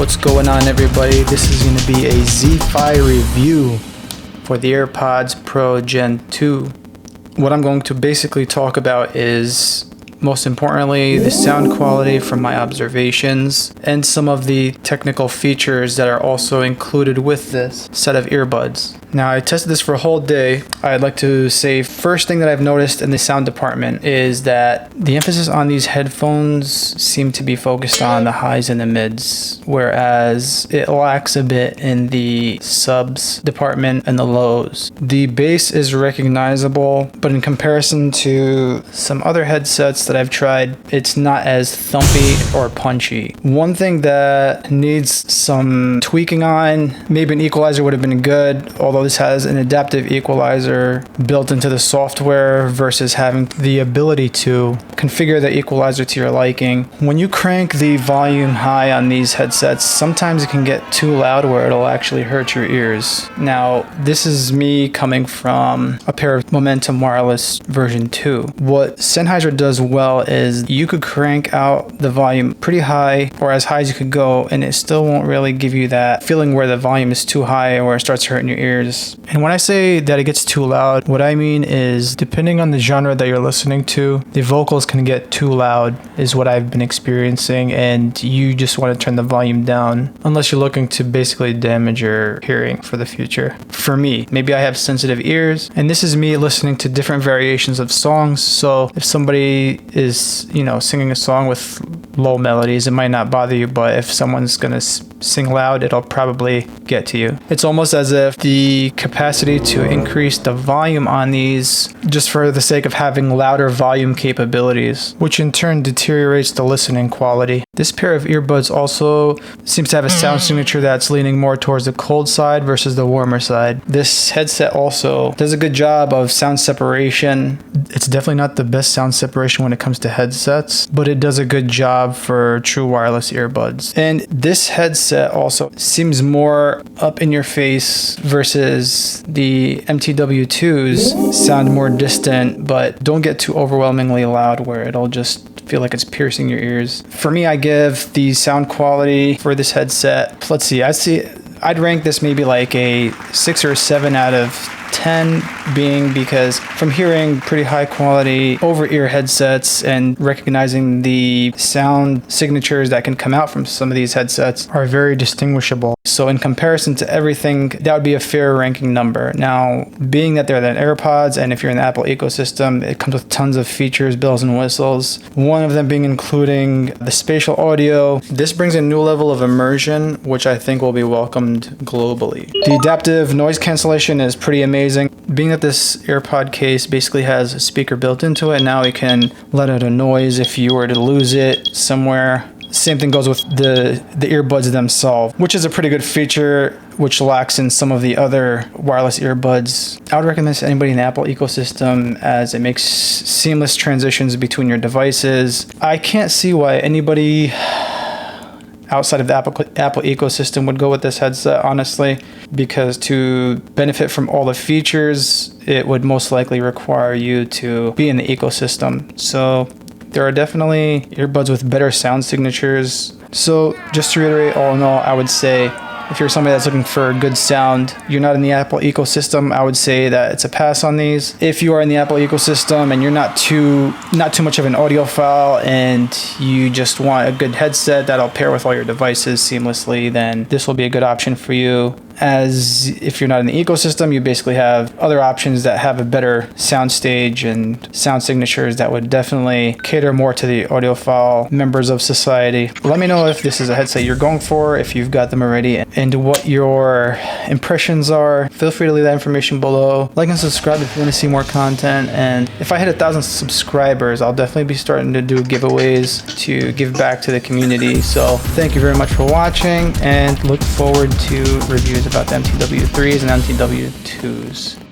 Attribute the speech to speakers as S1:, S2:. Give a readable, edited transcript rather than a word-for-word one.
S1: What's going on, everybody? This is going to be a zFi review for the Airpods Pro Gen 2. What I'm going to basically talk about is, most importantly, the sound quality from my observations and some of the technical features that are also included with this set of earbuds. Now, I tested this for a whole day. I'd like to say first thing that I've noticed in the sound department is that the emphasis on these headphones seem to be focused on the highs and the mids, whereas it lacks a bit in the subs department and the lows. The bass is recognizable, but in comparison to some other headsets that I've tried, it's not as thumpy or punchy. One thing that needs some tweaking on, maybe an equalizer would have been good, although this has an adaptive equalizer built into the software versus having the ability to configure the equalizer to your liking. When you crank the volume high on these headsets, sometimes it can get too loud where it'll actually hurt your ears. Now, this is me coming from a pair of Momentum Wireless version 2. What Sennheiser does well is you could crank out the volume pretty high or as high as you could go, and it still won't really give you that feeling where the volume is too high or it starts hurting your ears. And when I say that it gets too loud, what I mean is, depending on the genre that you're listening to, the vocals can get too loud is what I've been experiencing, and you just want to turn the volume down unless you're looking to basically damage your hearing for the future. For me, maybe I have sensitive ears, and this is me listening to different variations of songs, so if somebody is, singing a song with low melodies, it might not bother you, but if someone's gonna sing loud, it'll probably get to you. It's almost as if the capacity to increase the volume on these just for the sake of having louder volume capabilities, which in turn deteriorates the listening quality. This pair of earbuds also seems to have a sound signature that's leaning more towards the cold side versus the warmer side. This headset also does a good job of sound separation. It's definitely not the best sound separation when it comes to headsets, but it does a good job for true wireless earbuds. And this headset also seems more up in your face versus the MTW2s sound more distant, but don't get too overwhelmingly loud where it'll just feel like it's piercing your ears. For me, I give the sound quality for this headset, let's see, I'd rank this maybe like a 6 or 7 out of 10, being because from hearing pretty high quality over-ear headsets and recognizing the sound signatures that can come out from some of these headsets are very distinguishable. So in comparison to everything, that would be a fair ranking number. Now, being that they're the AirPods, and if you're in the Apple ecosystem, it comes with tons of features, bells and whistles. One of them being including the spatial audio. This brings a new level of immersion, which I think will be welcomed globally. The adaptive noise cancellation is pretty amazing. Being that this AirPod case basically has a speaker built into it, now it can let out a noise if you were to lose it somewhere. Same thing goes with the earbuds themselves, which is a pretty good feature, which lacks in some of the other wireless earbuds. I would recommend to anybody in the Apple ecosystem, as it makes seamless transitions between your devices. I can't see why anybody outside of the Apple ecosystem would go with this headset, honestly, because to benefit from all the features, it would most likely require you to be in the ecosystem. So there are definitely earbuds with better sound signatures. So just to reiterate, all in all, I would say if you're somebody that's looking for good sound, you're not in the Apple ecosystem, I would say that it's a pass on these. If you are in the Apple ecosystem and you're not too much of an audiophile and you just want a good headset that'll pair with all your devices seamlessly, then this will be a good option for you. As if you're not in the ecosystem, you basically have other options that have a better sound stage and sound signatures that would definitely cater more to the audiophile members of society. Let me know if this is a headset you're going for, if you've got them already, and what your impressions are. Feel free to leave that information below. Like and subscribe if you want to see more content. And if I hit 1,000 subscribers, I'll definitely be starting to do giveaways to give back to the community. So thank you very much for watching, and look forward to reviews about the MTW3s and MTW2s.